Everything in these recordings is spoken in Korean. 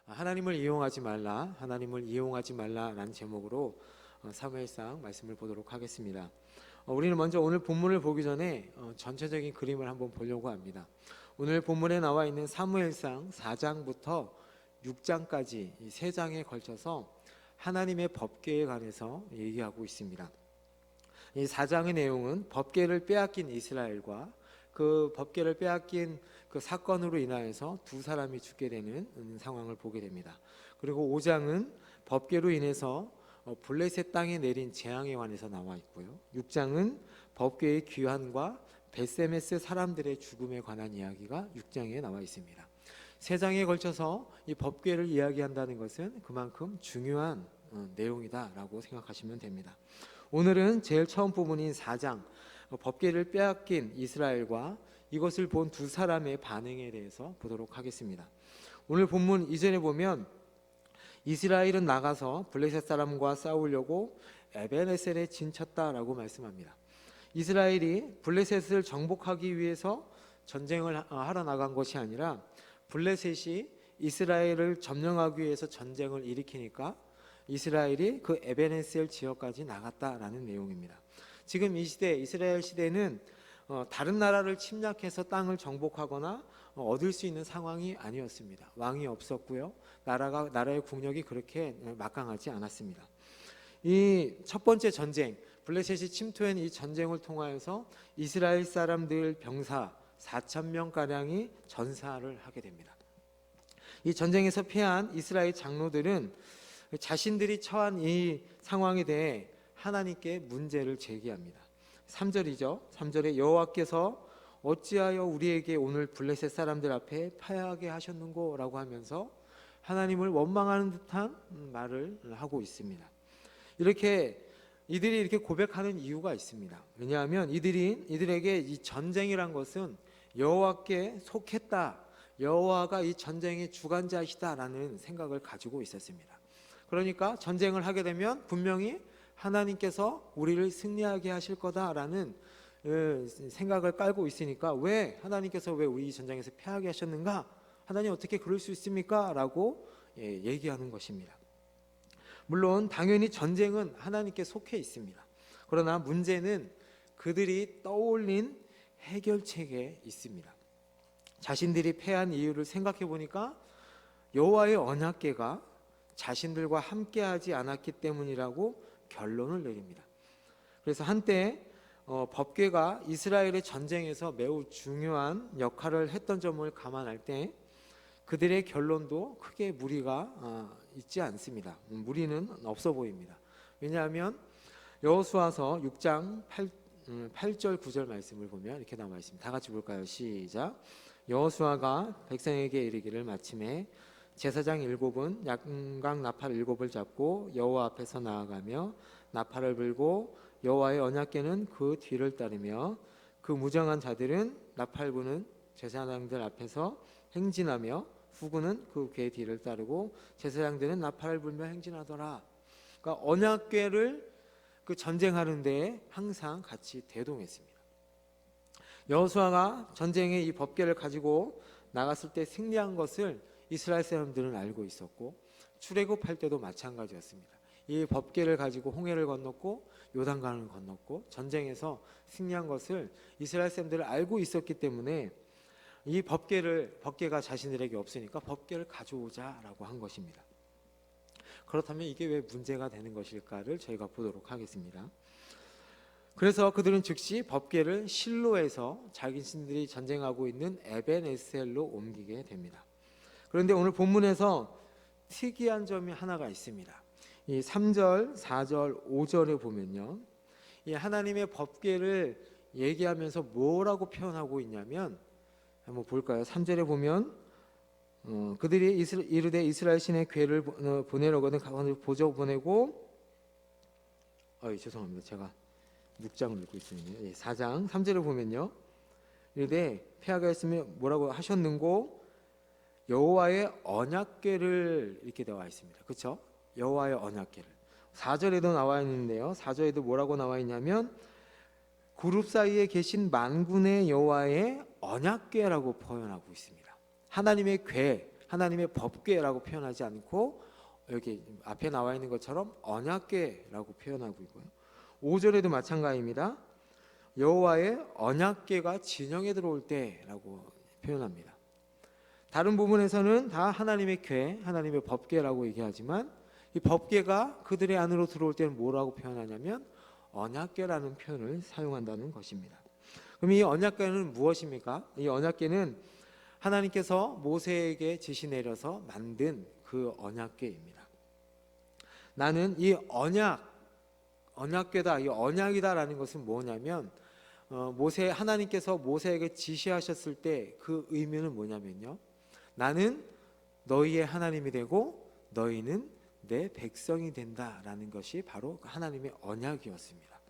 하나님을 이용하지 말라, 하나님을 이용하지 말라라는 제목으로 사무엘상 말씀을 보도록 하겠습니다. 우리는 먼저 오늘 본문을 보기 전에 전체적인 그림을 한번 보려고 합니다. 오늘 본문에 나와 있는 사무엘상 4장부터 6장까지 이 3장에 걸쳐서 하나님의 법궤에 관해서 얘기하고 있습니다. 이 4장의 내용은 법궤를 빼앗긴 이스라엘과 그 법궤를 빼앗긴 그 사건으로 인하여서 두 사람이 죽게 되는 상황을 보게 됩니다. 그리고 5장은 법궤로 인해서 블레셋 땅에 내린 재앙에 관해서 나와 있고요. 6장은 법궤의 귀환과 벳세메스 사람들의 죽음에 관한 이야기가 6장에 나와 있습니다. 3장에 걸쳐서 이 법궤를 이야기한다는 것은 그만큼 중요한 내용이다라고 생각하시면 됩니다. 오늘은 제일 처음 부분인 4장 법궤를 빼앗긴 이스라엘과 이것을 본 두 사람의 반응에 대해서 보도록 하겠습니다. 오늘 본문 이전에 보면 이스라엘은 나가서 블레셋 사람과 싸우려고 에벤에셀에 진쳤다라고 말씀합니다. 이스라엘이 블레셋을 정복하기 위해서 전쟁을 하러 나간 것이 아니라 블레셋이 이스라엘을 점령하기 위해서 전쟁을 일으키니까 이스라엘이 그 에벤에셀 지역까지 나갔다라는 내용입니다. 지금 이 시대, 이스라엘 시대는 다른 나라를 침략해서 땅을 정복하거나 얻을 수 있는 상황이 아니었습니다. 왕이 없었고요. 나라의 국력이 그렇게 막강하지 않았습니다. 이 첫 번째 전쟁, 블레셋이 침투한 이 전쟁을 통하여서 이스라엘 사람들 병사 4,000명가량이 전사를 하게 됩니다. 이 전쟁에서 패한 이스라엘 장로들은 자신들이 처한 이 상황에 대해 하나님께 문제를 제기합니다. 3절이죠. 3절에 여호와께서 어찌하여 우리에게 오늘 블레셋 사람들 앞에 패하게 하셨는고 라고 하면서 하나님을 원망하는 듯한 말을 하고 있습니다. 이들이 이렇게 고백하는 이유가 있습니다. 왜냐하면 이들에게 이 전쟁이란 것은 여호와께 속했다, 여호와가 이 전쟁의 주관자이시다라는 생각을 가지고 있었습니다. 그러니까 전쟁을 하게 되면 분명히 하나님께서 우리를 승리하게 하실 거다라는 생각을 깔고 있으니까 하나님께서 왜 우리 전쟁에서 패하게 하셨는가? 하나님 어떻게 그럴 수 있습니까? 라고 얘기하는 것입니다. 물론 당연히 전쟁은 하나님께 속해 있습니다. 그러나 문제는 그들이 떠올린 해결책에 있습니다. 자신들이 패한 이유를 생각해 보니까 여호와의 언약궤가 자신들과 함께하지 않았기 때문이라고 결론을 내립니다. 그래서 한때 법궤가 이스라엘의 전쟁에서 매우 중요한 역할을 했던 점을 감안할 때 그들의 결론도 크게 무리가 있지 않습니다. 무리는 없어 보입니다. 왜냐하면 여호수아서 6장 8절 9절 말씀을 보면 이렇게 나와 있습니다. 다 같이 볼까요? 시작. 여호수아가 백성에게 이르기를 마침에 제사장 7은 양각 나팔 7을 잡고 여호와 앞에서 나아가며 나팔을 불고 여호와의 언약궤는 그 뒤를 따르며 그 무정한 자들은 나팔 부는 제사장들 앞에서 행진하며 후군은 그 궤 뒤를 따르고 제사장들은 나팔을 불며 행진하더라. 그러니까 언약궤를 그 전쟁하는 데에 항상 같이 대동했습니다. 여호수아가 전쟁에 이 법궤를 가지고 나갔을 때 승리한 것을 이스라엘 사람들은 알고 있었고 출애굽할 때도 마찬가지였습니다. 이 법궤를 가지고 홍해를 건넜고 요단강을 건넜고 전쟁에서 승리한 것을 이스라엘 사람들은 알고 있었기 때문에 이 법궤가 자신들에게 없으니까 법궤를 가져오자라고 한 것입니다. 그렇다면 이게 왜 문제가 되는 것일까를 저희가 보도록 하겠습니다. 그래서 그들은 즉시 법궤를 실로에서 자신들이 전쟁하고 있는 에벤에셀로 옮기게 됩니다. 그런데 오늘 본문에서 특이한 점이 하나가 있습니다. 이 3절, 4절, 5절에 보면요, 이 하나님의 법궤를 얘기하면서 뭐라고 표현하고 있냐면 한번 볼까요? 3절에 보면 그들이 이르되 이스라엘 신의 궤를 보내려거든 가운데 보조 보내고 죄송합니다. 제가 6장을 읽고 있습니다. 4장 3절에 보면요, 이르되 패하게 했으면 뭐라고 하셨는고 여호와의 언약궤를 이렇게 나와 있습니다. 그렇죠? 여호와의 언약궤를 4절에도 나와 있는데요, 4절에도 뭐라고 나와 있냐면 그룹 사이에 계신 만군의 여호와의 언약궤라고 표현하고 있습니다. 하나님의 궤, 하나님의 법궤라고 표현하지 않고 여기 앞에 나와 있는 것처럼 언약궤라고 표현하고 있고요. 5절에도 마찬가지입니다. 여호와의 언약궤가 진영에 들어올 때라고 표현합니다. 다른 부분에서는 다 하나님의 궤, 하나님의 법궤라고 얘기하지만 이 법궤가 그들의 안으로 들어올 때는 뭐라고 표현하냐면 언약궤라는 표현을 사용한다는 것입니다. 그럼 이 언약궤는 무엇입니까? 이 언약궤는 하나님께서 모세에게 지시 내려서 만든 그 언약궤입니다. 나는 이 언약궤다, 이 언약이다라는 것은 뭐냐면 하나님께서 모세에게 지시하셨을 때 그 의미는 뭐냐면요, 나는 너희의 하나님이 되고 너희는 내 백성이 된다라는 것이 바로 하나님의 언약이었습니다.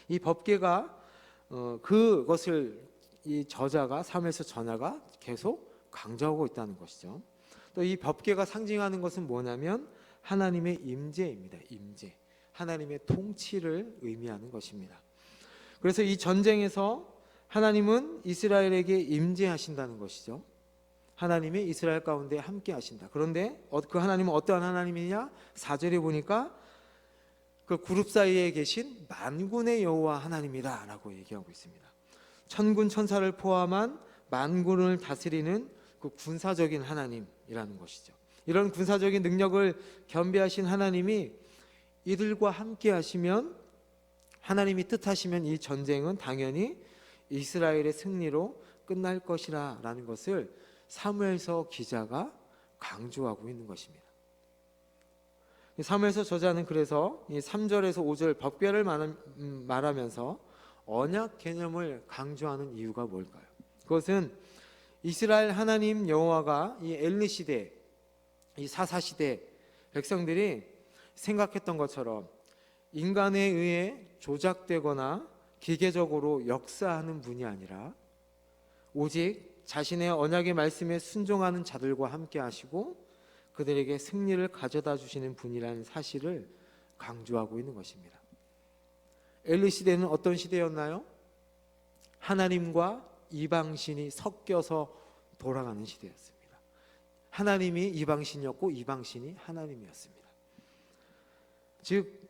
이 법궤가 그것을 이 저자가 사무엘서 전하가 계속 강조하고 있다는 것이죠. 또 이 법궤가 상징하는 것은 뭐냐면 하나님의 임재입니다. 임재, 하나님의 통치를 의미하는 것입니다. 그래서 이 전쟁에서 하나님은 이스라엘에게 임재하신다는 것이죠. 하나님이 이스라엘 가운데 함께 하신다. 그런데 그 하나님은 어떠한 하나님이냐? 4절에 보니까 그 그룹 사이에 계신 만군의 여호와 하나님이다 라고 얘기하고 있습니다. 천군 천사를 포함한 만군을 다스리는 그 군사적인 하나님이라는 것이죠. 이런 군사적인 능력을 겸비하신 하나님이 이들과 함께 하시면, 하나님이 뜻하시면 이 전쟁은 당연히 이스라엘의 승리로 끝날 것이라 라는 것을 사무엘서 기자가 강조하고 있는 것입니다. 사무엘서 저자는 그래서 이 3절에서 5절 법궤를 말하면서 언약 개념을 강조하는 이유가 뭘까요? 그것은 이스라엘 하나님 여호와가 이 엘리 시대, 이 사사 시대 백성들이 생각했던 것처럼 인간에 의해 조작되거나 기계적으로 역사하는 분이 아니라 오직 자신의 언약의 말씀에 순종하는 자들과 함께 하시고 그들에게 승리를 가져다 주시는 분이라는 사실을 강조하고 있는 것입니다. 엘리 시대는 어떤 시대였나요? 하나님과 이방신이 섞여서 돌아가는 시대였습니다. 하나님이 이방신이었고 이방신이 하나님이었습니다. 즉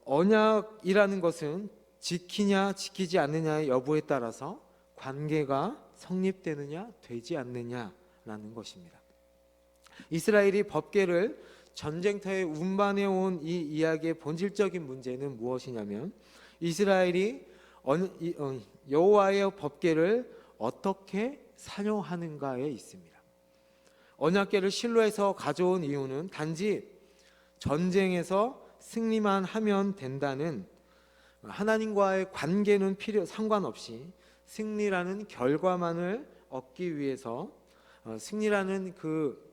언약이라는 것은 지키냐 지키지 않느냐의 여부에 따라서 관계가 성립되느냐 되지 않느냐라는 것입니다. 이스라엘이 법궤를 전쟁터에 운반해 온 이 이야기의 본질적인 문제는 무엇이냐면 이스라엘이 여호와의 법궤를 어떻게 사용하는가에 있습니다. 언약궤를 실로에서 가져온 이유는 단지 전쟁에서 승리만 하면 된다는 하나님과의 관계는 상관없이 승리라는 결과만을 얻기 위해서 승리라는 그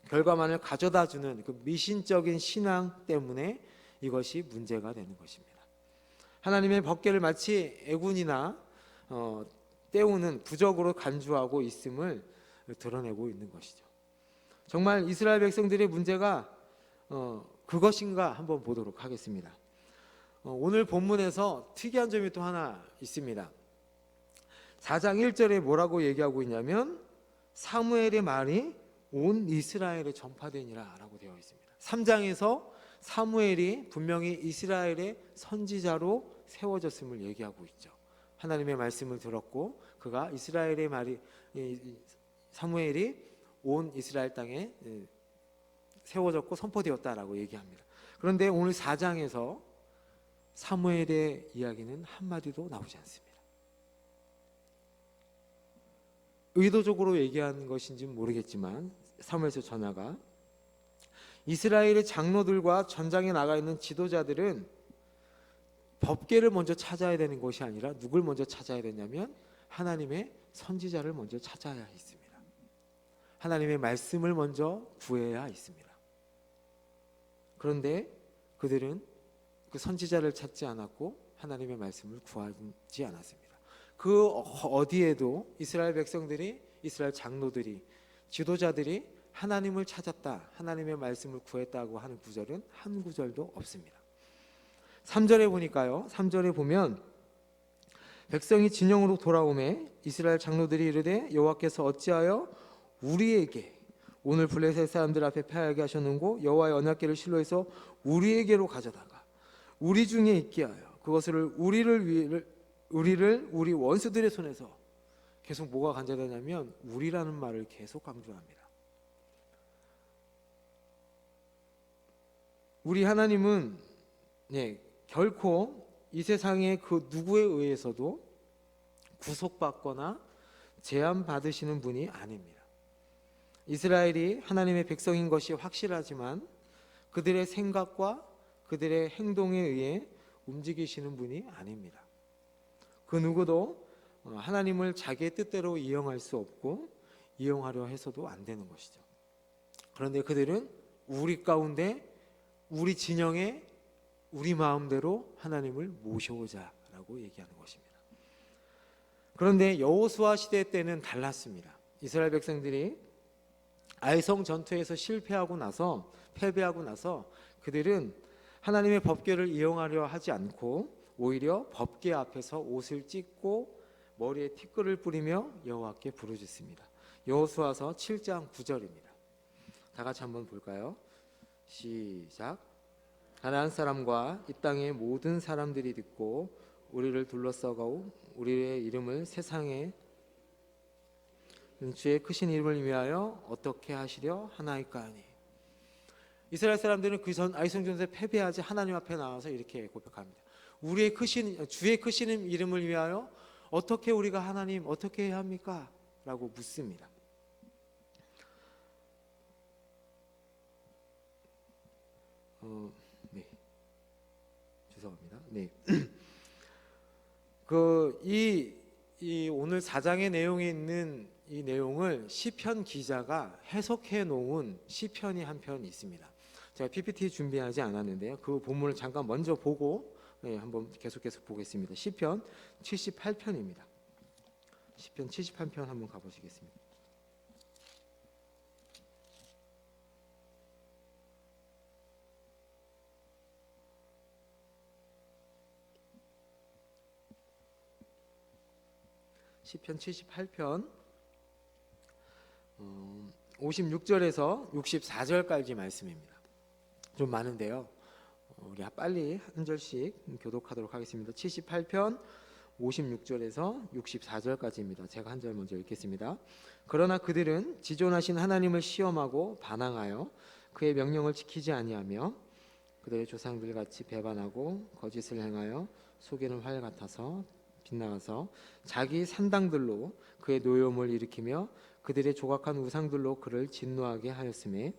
결과만을 가져다주는 그 미신적인 신앙 때문에 이것이 문제가 되는 것입니다. 하나님의 법궤를 마치 애군이나 때우는 부적으로 간주하고 있음을 드러내고 있는 것이죠. 정말 이스라엘 백성들의 문제가 그것인가 한번 보도록 하겠습니다. 오늘 본문에서 특이한 점이 또 하나 있습니다. 4장 1절에 뭐라고 얘기하고 있냐면 사무엘의 말이 온 이스라엘에 전파되니라 라고 되어 있습니다. 3장에서 사무엘이 분명히 이스라엘의 선지자로 세워졌음을 얘기하고 있죠. 하나님의 말씀을 들었고 그가 이스라엘의 말이 사무엘이 온 이스라엘 땅에 세워졌고 선포되었다라고 얘기합니다. 그런데 오늘 4장에서 사무엘의 이야기는 한마디도 나오지 않습니다. 의도적으로 얘기한 것인지는 모르겠지만 사무엘서 전하가 이스라엘의 장로들과 전장에 나가 있는 지도자들은 법궤를 먼저 찾아야 되는 것이 아니라 누굴 먼저 찾아야 되냐면 하나님의 선지자를 먼저 찾아야 있습니다. 하나님의 말씀을 먼저 구해야 있습니다. 그런데 그들은 그 선지자를 찾지 않았고 하나님의 말씀을 구하지 않았습니다. 그 어디에도 이스라엘 백성들이, 이스라엘 장로들이, 지도자들이 하나님을 찾았다, 하나님의 말씀을 구했다고 하는 구절은 한 구절도 없습니다. 3절에 보니까요, 3절에 보면 백성이 진영으로 돌아오매 이스라엘 장로들이 이르되 여호와께서 어찌하여 우리에게 오늘 블레셋 사람들 앞에 패하게 하셨는고 여호와의 언약궤를 실로에서 우리에게로 가져다가 우리 중에 있게 하여 그것을 우리를 우리 원수들의 손에서, 계속 뭐가 간절하냐면 우리라는 말을 계속 강조합니다. 우리 하나님은 결코 이 세상의 그 누구에 의해서도 구속받거나 제한받으시는 분이 아닙니다. 이스라엘이 하나님의 백성인 것이 확실하지만 그들의 생각과 그들의 행동에 의해 움직이시는 분이 아닙니다. 그 누구도 하나님을 자기의 뜻대로 이용할 수 없고 이용하려 해서도 안 되는 것이죠. 그런데 그들은 우리 가운데 우리 진영에 우리 마음대로 하나님을 모셔오자 라고 얘기하는 것입니다. 그런데 여호수아 시대 때는 달랐습니다. 이스라엘 백성들이 아이성 전투에서 패배하고 나서 그들은 하나님의 법궤를 이용하려 하지 않고 오히려 법궤 앞에서 옷을 찢고 머리에 티끌을 뿌리며 여호와께 부르짖습니다. 여호수아서 7장 9절입니다. 다 같이 한번 볼까요? 시작. 가나안 사람과 이 땅의 모든 사람들이 듣고 우리를 둘러싸고 우리의 이름을 세상에 주의 크신 이름을 위하여 어떻게 하시려 하나이까 하니. 이스라엘 사람들은 그 전 아이성 전투에 패배하지 하나님 앞에 나와서 이렇게 고백합니다. 주의 크신 이름을 위하여 어떻게 우리가 하나님 어떻게 해야 합니까? 라고 묻습니다. 네, 죄송합니다. 네, 이 오늘 4장의 내용에 있는 이 내용을 시편 기자가 해석해 놓은 시편이 한 편 있습니다. 제가 PPT 준비하지 않았는데요. 그 본문을 잠깐 먼저 보고 한번 계속해서 보겠습니다. 시편 78편입니다. 시편 78편 한번 가보시겠습니다. 시편 78편 56절에서 64절까지 말씀입니다. 좀 많은데요. 우리 빨리 한 절씩 교독하도록 하겠습니다. 78편 56절에서 64절까지입니다. 제가 한 절 먼저 읽겠습니다. 그러나 그들은 지존하신 하나님을 시험하고 반항하여 그의 명령을 지키지 아니하며 그들의 조상들 같이 배반하고 거짓을 행하여 속이는 활 같아서 빗나가서 자기 산당들로 그의 노여움을 일으키며 그들의 조각한 우상들로 그를 진노하게 하였음에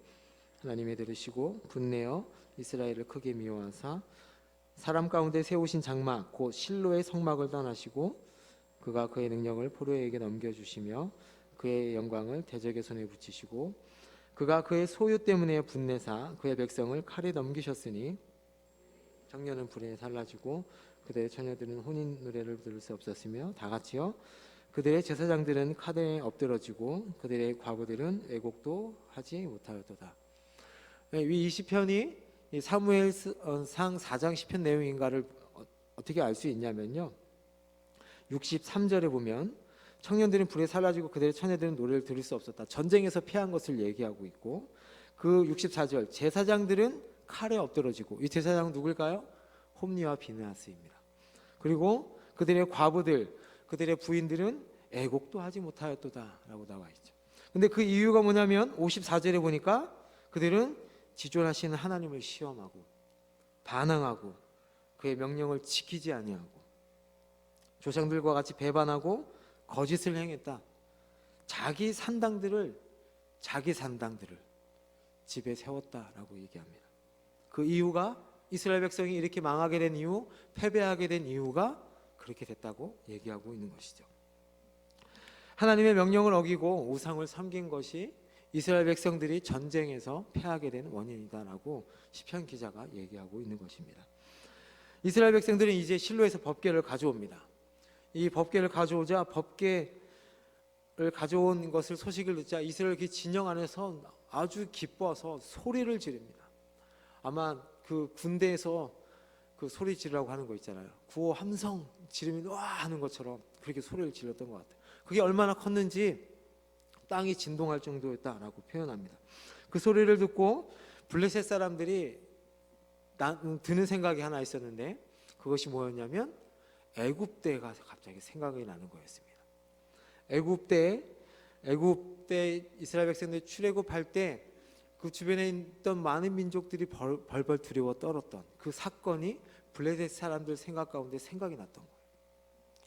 하나님이 들으시고 분내어 이스라엘을 크게 미워하사 사람 가운데 세우신 장막 곧 실로의 성막을 떠나시고 그가 그의 능력을 포로에게 넘겨주시며 그의 영광을 대적의 손에 붙이시고 그가 그의 소유 때문에 분내사 그의 백성을 칼에 넘기셨으니 청년은 불에 살라지고 그들의 처녀들은 혼인 노래를 들을 수 없었으며 다 같이요 그들의 제사장들은 칼에 엎드러지고 그들의 과부들은 애곡도 하지 못하였도다. 이 시편이 사무엘상 4장 시편 내용인가를 어떻게 알 수 있냐면요, 63절에 보면 청년들은 불에 살라지고 그들의 처녀들은 노래를 들을 수 없었다. 전쟁에서 패한 것을 얘기하고 있고, 그 64절 제사장들은 칼에 엎드러지고, 이 제사장 누굴까요? 홈리와 비느하스입니다. 그리고 그들의 과부들, 그들의 부인들은 애곡도 하지 못하였도다 라고 나와 있죠. 근데 그 이유가 뭐냐면 54절에 보니까 그들은 지존하시는 하나님을 시험하고 반항하고 그의 명령을 지키지 아니하고 조상들과 같이 배반하고 거짓을 행했다. 자기 산당들을 집에 세웠다라고 얘기합니다. 그 이유가 이스라엘 백성이 이렇게 망하게 된 이유, 패배하게 된 이유가 그렇게 됐다고 얘기하고 있는 것이죠. 하나님의 명령을 어기고 우상을 섬긴 것이 이스라엘 백성들이 전쟁에서 패하게 된 원인이다라고 시편 기자가 얘기하고 있는 것입니다. 이스라엘 백성들은 이제 실로에서 법궤를 가져옵니다. 이 법궤를 가져오자 법궤를 가져온 것을 소식을 듣자 이스라엘 그 진영 안에서 아주 기뻐서 소리를 지릅니다. 아마 그 군대에서 그 소리 지르라고 하는 거 있잖아요. 구호 함성 지르면 와 하는 것처럼 그렇게 소리를 질렀던 것 같아요. 그게 얼마나 컸는지 땅이 진동할 정도였다라고 표현합니다. 그 소리를 듣고 블레셋 사람들이 드는 생각이 하나 있었는데, 그것이 뭐였냐면 애굽대가 갑자기 생각이 나는 거였습니다. 애굽대 이스라엘 백성들이 출애굽할 때 그 주변에 있던 많은 민족들이 벌벌 두려워 떨었던 그 사건이 블레셋 사람들 생각 가운데 생각이 났던 거예요.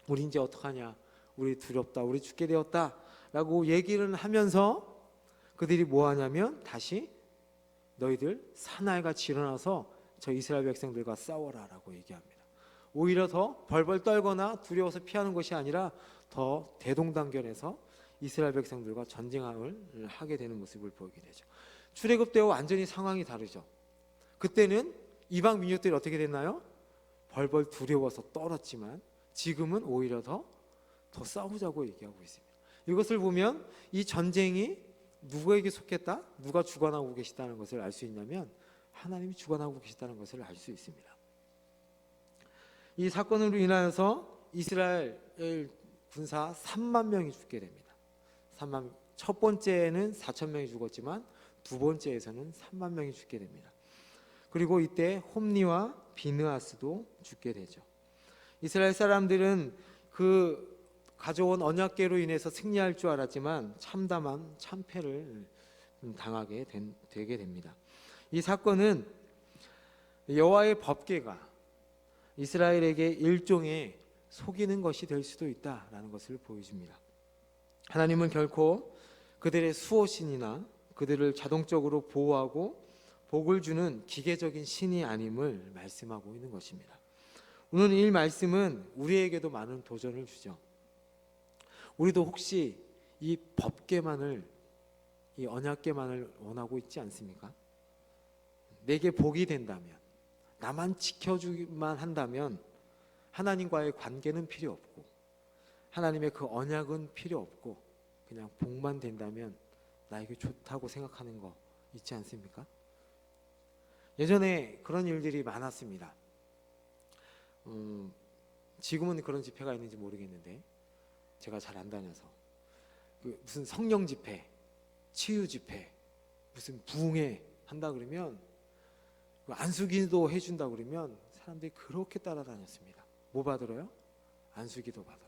우리 이제 어떡하냐, 우리 두렵다, 우리 죽게 되었다 라고 얘기를 하면서 그들이 뭐 하냐면 다시 너희들 사나이같이 일어나서 저 이스라엘 백성들과 싸워라 라고 얘기합니다. 오히려 더 벌벌 떨거나 두려워서 피하는 것이 아니라 더 대동단결해서 이스라엘 백성들과 전쟁을 하게 되는 모습을 보이게 되죠. 출애굽 때와 완전히 상황이 다르죠. 그때는 이방 민족들이 어떻게 됐나요? 벌벌 두려워서 떨었지만 지금은 오히려 더 싸우자고 얘기하고 있습니다. 이것을 보면 이 전쟁이 누구에게 속했다? 누가 주관하고 계시다는 것을 알 수 있냐면 하나님이 주관하고 계시다는 것을 알 수 있습니다. 이 사건으로 인하여서 이스라엘 군사 3만 명이 죽게 됩니다. 첫 번째는 4천 명이 죽었지만 두 번째에서는 3만 명이 죽게 됩니다. 그리고 이때 홈리와 비느하스도 죽게 되죠. 이스라엘 사람들은 그 가져온 언약궤로 인해서 승리할 줄 알았지만 참담한 참패를 당하게 되게 됩니다. 이 사건은 여호와의 법궤가 이스라엘에게 일종의 속이는 것이 될 수도 있다라는 것을 보여줍니다. 하나님은 결코 그들의 수호신이나 그들을 자동적으로 보호하고 복을 주는 기계적인 신이 아님을 말씀하고 있는 것입니다. 오늘 이 말씀은 우리에게도 많은 도전을 주죠. 우리도 혹시 이 법궤만을, 이 언약궤만을 원하고 있지 않습니까? 내게 복이 된다면, 나만 지켜주기만 한다면 하나님과의 관계는 필요 없고 하나님의 그 언약은 필요 없고 그냥 복만 된다면 나에게 좋다고 생각하는 거 있지 않습니까? 예전에 그런 일들이 많았습니다. 지금은 그런 집회가 있는지 모르겠는데 제가 잘 안 다녀서 무슨 성령 집회, 치유 집회, 무슨 부흥회 한다 그러면 안수기도 해준다 그러면 사람들이 그렇게 따라다녔습니다. 뭐 받으러요? 안수기도 받으러.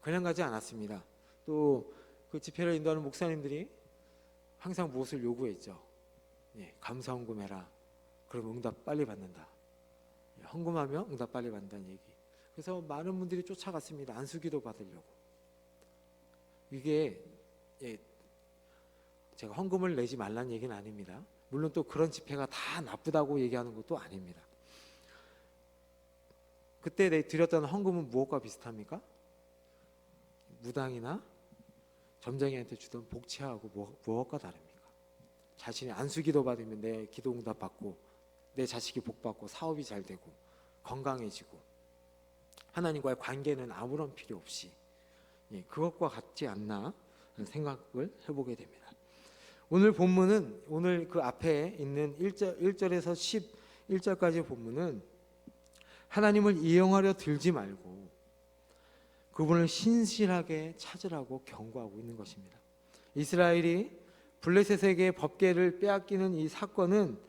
그냥 가지 않았습니다. 또 그 집회를 인도하는 목사님들이 항상 무엇을 요구했죠? 감사 헌금해라. 그럼 응답 빨리 받는다. 헌금하면 응답 빨리 받는다는 얘기. 그래서 많은 분들이 쫓아갔습니다. 안수기도 받으려고. 이게 제가 헌금을 내지 말라는 얘기는 아닙니다. 물론 또 그런 집회가 다 나쁘다고 얘기하는 것도 아닙니다. 그때 드렸던 헌금은 무엇과 비슷합니까? 무당이나 점쟁이한테 주던 복채하고 무엇과 다릅니까? 자신이 안수기도 받으면 내 기도 응답 받고 내 자식이 복 받고 사업이 잘 되고 건강해지고 하나님과의 관계는 아무런 필요 없이 그것과 같지 않나 생각을 해보게 됩니다. 오늘 본문은 오늘 그 앞에 있는 1절에서 11절까지의 본문은 하나님을 이용하려 들지 말고 그분을 신실하게 찾으라고 경고하고 있는 것입니다. 이스라엘이 블레셋에게 법궤를 빼앗기는 이 사건은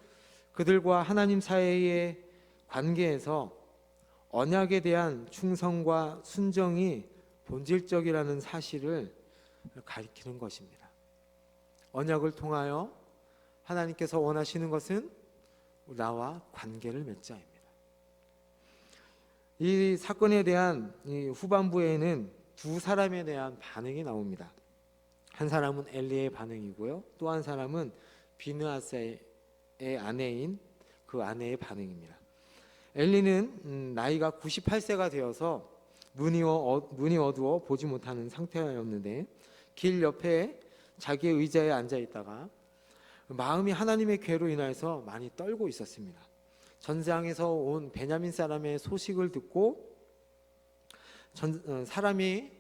그들과 하나님 사이의 관계에서 언약에 대한 충성과 순정이 본질적이라는 사실을 가리키는 것입니다. 언약을 통하여 하나님께서 원하시는 것은 나와 관계를 맺자입니다. 이 사건에 대한 이 후반부에는 두 사람에 대한 반응이 나옵니다. 한 사람은 엘리의 반응이고요. 또 한 사람은 비느하스의 아내인 그 아내의 반응입니다. 엘리는 나이가 98세가 되어서 눈이 어두워 보지 못하는 상태였는데 길 옆에 자기의 의자에 앉아 있다가 마음이 하나님의 괴로 인해서 많이 떨고 있었습니다. 전장에서 온 베냐민 사람의 소식을 듣고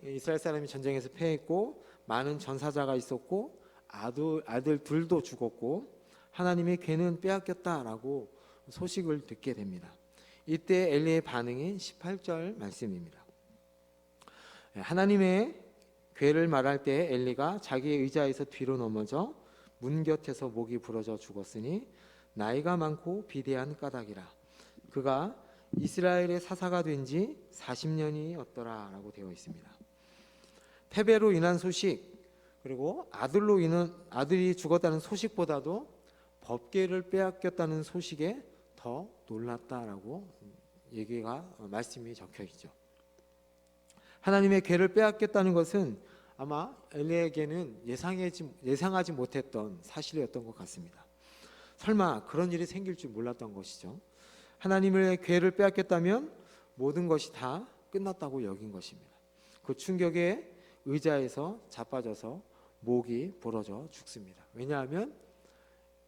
이스라엘 사람이 전쟁에서 패했고 많은 전사자가 있었고 아들 둘도 죽었고 하나님의 괴는 빼앗겼다라고 소식을 듣게 됩니다. 이때 엘리의 반응이 18절 말씀입니다. 하나님의 괴를 말할 때 엘리가 자기의 의자에서 뒤로 넘어져 문 곁에서 목이 부러져 죽었으니 나이가 많고 비대한 까닭이라. 그가 이스라엘의 사사가 된 지 40년이었더라 라고 되어 있습니다. 패배로 인한 소식, 그리고 아들이 죽었다는 소식보다도 법궤를 빼앗겼다는 소식에 더 놀랐다라고 말씀이 적혀 있죠. 하나님의 궤를 빼앗겼다는 것은 아마 엘리에게는 예상하지 못했던 사실이었던 것 같습니다. 설마 그런 일이 생길 줄 몰랐던 것이죠. 하나님의 궤를 빼앗겼다면 모든 것이 다 끝났다고 여긴 것입니다. 그 충격에 의자에서 자빠져서 목이 부러져 죽습니다. 왜냐하면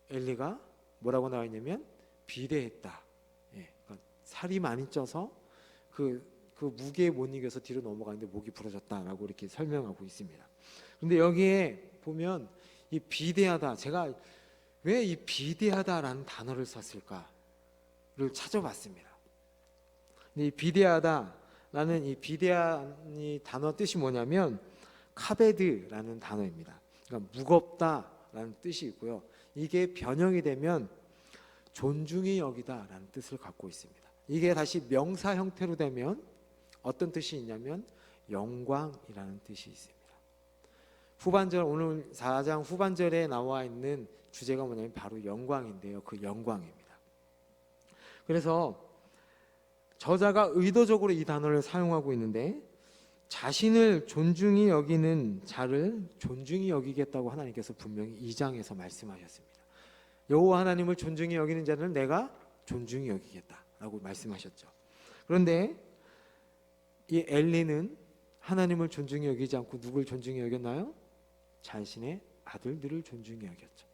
엘리가 뭐라고 나와 있냐면 비대했다. 그러니까 살이 많이 쪄서 그 무게에 못 이겨서 뒤로 넘어가는데 목이 부러졌다라고 이렇게 설명하고 있습니다. 그런데 여기에 보면 이 비대하다, 제가 왜 이 비대하다라는 단어를 썼을까를 찾아봤습니다. 근데 이 비대하다라는 이 비대한 이 단어 뜻이 뭐냐면 카베드라는 단어입니다. 그러니까 무겁다라는 뜻이 있고요. 이게 변형이 되면 존중이 여기다라는 뜻을 갖고 있습니다. 이게 다시 명사 형태로 되면 어떤 뜻이 있냐면 영광이라는 뜻이 있습니다. 오늘 4장 후반절에 나와 있는 주제가 뭐냐면 바로 영광인데요. 그 영광입니다. 그래서 저자가 의도적으로 이 단어를 사용하고 있는데 자신을 존중히 여기는 자를 존중히 여기겠다고 하나님께서 분명히 2장에서 말씀하셨습니다. 여호와 하나님을 존중히 여기는 자는 내가 존중히 여기겠다라고 말씀하셨죠. 그런데 이 엘리는 하나님을 존중히 여기지 않고 누굴 존중히 여겼나요? 자신의 아들들을 존중히 여겼죠.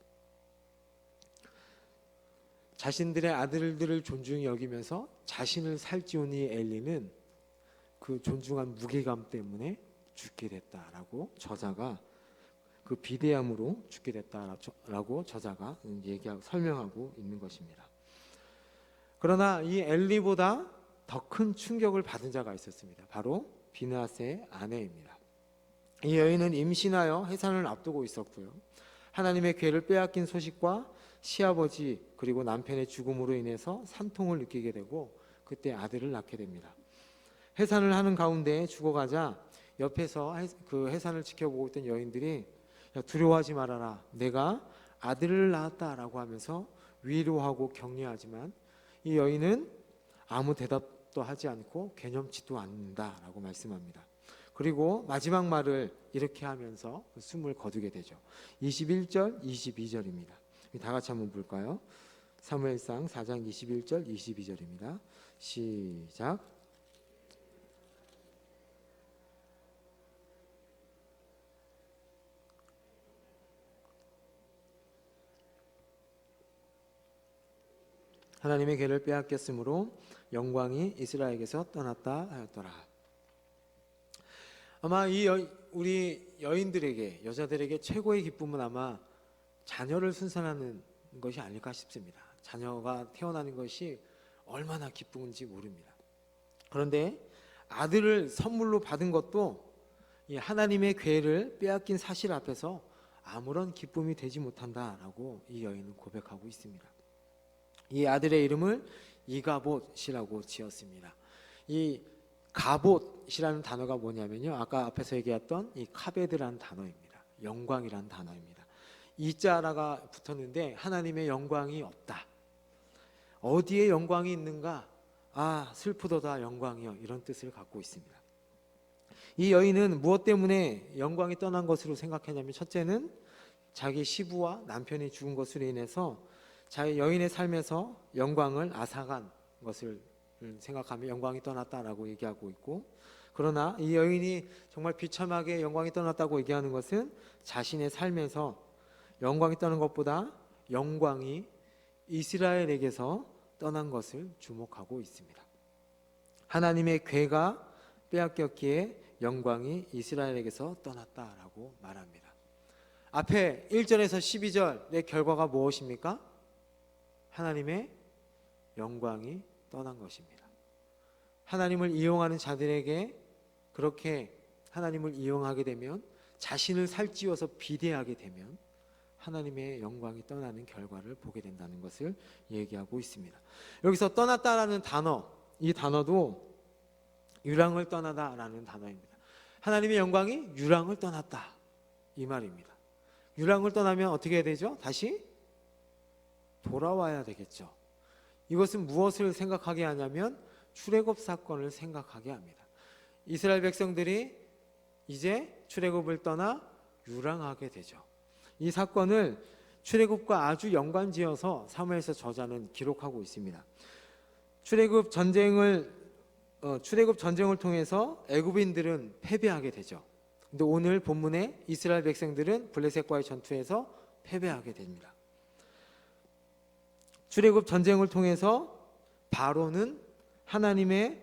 자신들의 아들들을 존중히 여기면서 자신을 살찌운 이 엘리는 그 존중한 무게감 때문에 죽게 됐다라고 저자가 그 비대함으로 죽게 됐다라고 저자가 설명하고 있는 것입니다. 그러나 이 엘리보다 더 큰 충격을 받은 자가 있었습니다. 바로 비느하스의 아내입니다. 이 여인은 임신하여 해산을 앞두고 있었고요. 하나님의 궤를 빼앗긴 소식과 시아버지 그리고 남편의 죽음으로 인해서 산통을 느끼게 되고 그때 아들을 낳게 됩니다. 해산을 하는 가운데 죽어가자 옆에서 그 해산을 지켜보고 있던 여인들이 두려워하지 말아라, 내가 아들을 낳았다라고 하면서 위로하고 격려하지만 이 여인은 아무 대답도 하지 않고 개념치도 않는다라고 말씀합니다. 그리고 마지막 말을 이렇게 하면서 숨을 거두게 되죠. 21절, 22절입니다. 다 같이 한번 볼까요? 사무엘상 4장 21절, 22절입니다. 시작. 하나님의 궤를 빼앗겼으므로 영광이 이스라엘에게서 떠났다 하였더라. 아마 우리 여인들에게, 여자들에게 최고의 기쁨은 아마 자녀를 순산하는 것이 아닐까 싶습니다. 자녀가 태어나는 것이 얼마나 기쁜지 모릅니다. 그런데 아들을 선물로 받은 것도 이 하나님의 궤를 빼앗긴 사실 앞에서 아무런 기쁨이 되지 못한다라고 이 여인은 고백하고 있습니다. 이 아들의 이름을 이가봇이라고 지었습니다. 이 가봇이라는 단어가 뭐냐면요, 아까 앞에서 얘기했던 이 카베드라는 단어입니다. 영광이라는 단어입니다. 이 자라가 붙었는데 하나님의 영광이 없다. 어디에 영광이 있는가? 아, 슬프도다 영광이여, 이런 뜻을 갖고 있습니다. 이 여인은 무엇 때문에 영광이 떠난 것으로 생각했냐면, 첫째는 자기 시부와 남편이 죽은 것으로 인해서 자기 여인의 삶에서 영광을 앗아간 것을 생각하며 영광이 떠났다라고 얘기하고 있고, 그러나 이 여인이 정말 비참하게 영광이 떠났다고 얘기하는 것은 자신의 삶에서 영광이 떠난 것보다 영광이 이스라엘에게서 떠난 것을 주목하고 있습니다. 하나님의 궤가 빼앗겼기에 영광이 이스라엘에게서 떠났다라고 말합니다. 앞에 1절에서 12절의 결과가 무엇입니까? 하나님의 영광이 떠난 것입니다. 하나님을 이용하는 자들에게 그렇게 하나님을 이용하게 되면, 자신을 살찌워서 비대하게 되면 하나님의 영광이 떠나는 결과를 보게 된다는 것을 얘기하고 있습니다. 여기서 떠났다라는 단어, 이 단어도 유랑을 떠나다라는 단어입니다. 하나님의 영광이 유랑을 떠났다, 이 말입니다. 유랑을 떠나면 어떻게 해야 되죠? 다시 돌아와야 되겠죠. 이것은 무엇을 생각하게 하냐면 출애굽 사건을 생각하게 합니다. 이스라엘 백성들이 이제 출애굽을 떠나 유랑하게 되죠. 이 사건을 출애굽과 아주 연관지어서 사무엘서 저자는 기록하고 있습니다. 출애굽 전쟁을 통해서 애굽인들은 패배하게 되죠. 근데 오늘 본문에 이스라엘 백성들은 블레셋과의 전투에서 패배하게 됩니다. 출애굽 전쟁을 통해서 바로는 하나님의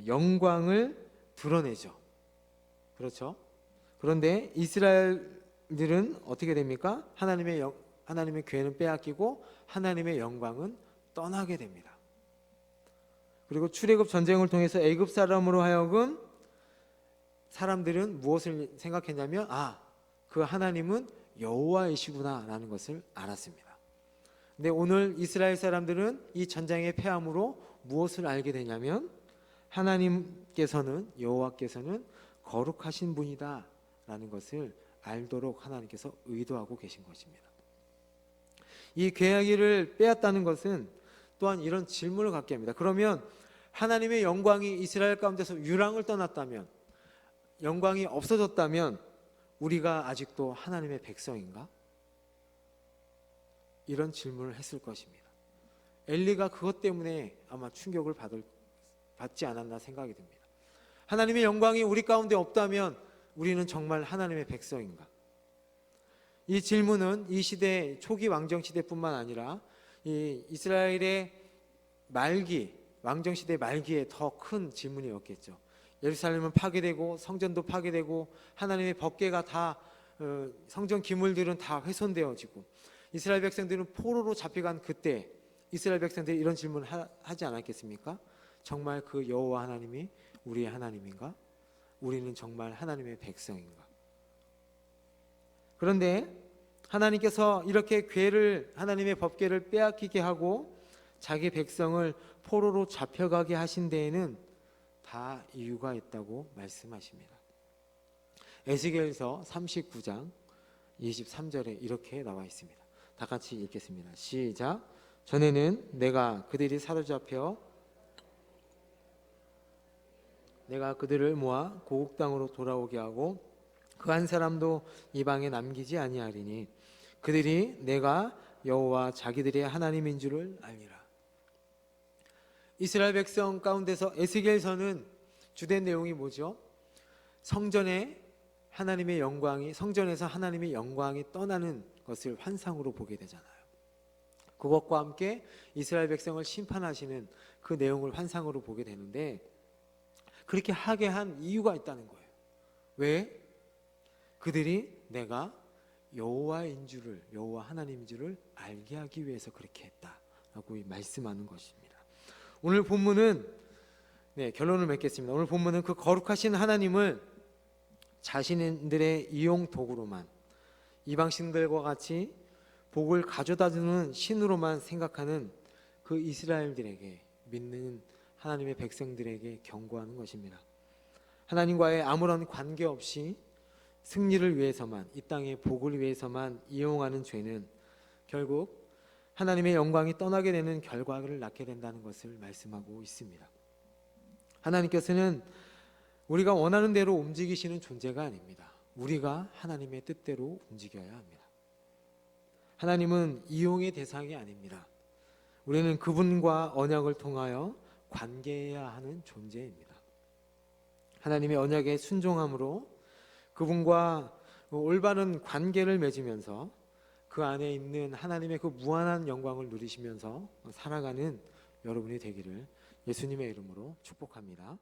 영광을 드러내죠. 그렇죠? 그런데 이스라엘들은 어떻게 됩니까? 하나님의 괴는 빼앗기고 하나님의 영광은 떠나게 됩니다. 그리고 출애굽 전쟁을 통해서 애굽 사람으로 하여금 사람들은 무엇을 생각했냐면 그 하나님은 여호와이시구나라는 것을 알았습니다. 근데 오늘 이스라엘 사람들은 이 전쟁의 패함으로 무엇을 알게 되냐면 여호와께서는 거룩하신 분이다라는 것을 알도록 하나님께서 의도하고 계신 것입니다. 이 괴하기를 빼앗다는 것은 또한 이런 질문을 갖게 합니다. 그러면 하나님의 영광이 이스라엘 가운데서 유랑을 떠났다면, 영광이 없어졌다면 우리가 아직도 하나님의 백성인가? 이런 질문을 했을 것입니다. 엘리가 그것 때문에 아마 충격을 받지 않았나 생각이 듭니다. 하나님의 영광이 우리 가운데 없다면 우리는 정말 하나님의 백성인가? 이 질문은 이 시대 초기 왕정 시대뿐만 아니라 이 이스라엘의 왕정 시대 말기에 더 큰 질문이었겠죠. 예루살렘은 파괴되고 성전도 파괴되고 하나님의 법궤가 다 성전 기물들은 다 훼손되어지고 이스라엘 백성들은 포로로 잡혀간 그때 이스라엘 백성들이 이런 질문을 하지 않았겠습니까? 정말 그 여호와 하나님이 우리의 하나님인가? 우리는 정말 하나님의 백성인가? 그런데 하나님께서 이렇게 하나님의 법궤를 빼앗기게 하고 자기 백성을 포로로 잡혀가게 하신 데에는 다 이유가 있다고 말씀하십니다. 에스겔서 39장 23절에 이렇게 나와 있습니다. 다 같이 읽겠습니다. 시작. 전에는 내가 그들이 사로잡혀 내가 그들을 모아 고국 땅으로 돌아오게 하고 그 한 사람도 이방에 남기지 아니하리니 그들이 내가 여호와 자기들의 하나님인 줄을 알리라. 이스라엘 백성 가운데서 에스겔서는 주된 내용이 뭐죠? 성전에서 하나님의 영광이 떠나는 것을 환상으로 보게 되잖아요. 그것과 함께 이스라엘 백성을 심판하시는 그 내용을 환상으로 보게 되는데 그렇게 하게 한 이유가 있다는 거예요. 왜? 그들이 내가 여호와 하나님인 줄을 알게 하기 위해서 그렇게 했다라고 말씀하는 것입니다. 오늘 본문은 결론을 맺겠습니다. 오늘 본문은 그 거룩하신 하나님을 자신들의 이용 도구로만, 이방신들과 같이 복을 가져다주는 신으로만 생각하는 그 이스라엘들에게, 믿는 하나님의 백성들에게 경고하는 것입니다. 하나님과의 아무런 관계없이 승리를 위해서만, 이 땅의 복을 위해서만 이용하는 죄는 결국 하나님의 영광이 떠나게 되는 결과를 낳게 된다는 것을 말씀하고 있습니다. 하나님께서는 우리가 원하는 대로 움직이시는 존재가 아닙니다. 우리가 하나님의 뜻대로 움직여야 합니다. 하나님은 이용의 대상이 아닙니다. 우리는 그분과 언약을 통하여 관계해야 하는 존재입니다. 하나님의 언약에 순종함으로 그분과 올바른 관계를 맺으면서 그 안에 있는 하나님의 그 무한한 영광을 누리시면서 살아가는 여러분이 되기를 예수님의 이름으로 축복합니다.